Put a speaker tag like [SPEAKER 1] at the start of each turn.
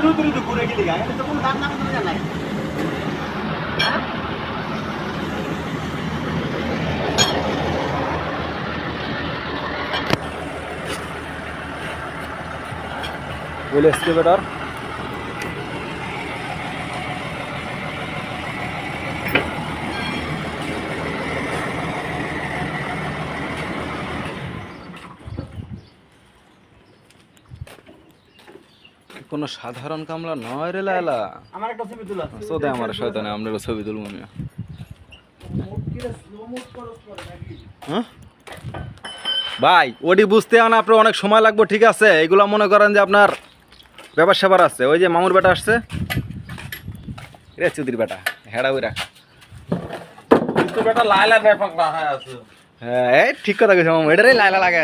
[SPEAKER 1] রুদু রুদু ঘুরে গেলি গা এটা তো কোনো দাম নাম করে জানাই
[SPEAKER 2] बोले एक्सकेवेटर কোনো সাধারণ কামলা নয় রে লায়লা
[SPEAKER 1] আমার একটা ছবি তোলা
[SPEAKER 2] সোদে আমার শয়তানে আমরা ছবি তুলবো না হ্যাঁ ভাই ওডি বুঝতে না আপনার অনেক সময় লাগবে ঠিক আছে এগুলো মনে করেন যে আপনার ব্যাপার স্যাপার আছে ওই যে মামুর বেটা আসছে রে চুদির বেটা হেড়া ওই রাখা
[SPEAKER 1] তো বেটা লাইলা নেপাক না আছে
[SPEAKER 2] হ্যাঁ ঠিক কথা কইছ মামু এটারে লাইলা লাগাই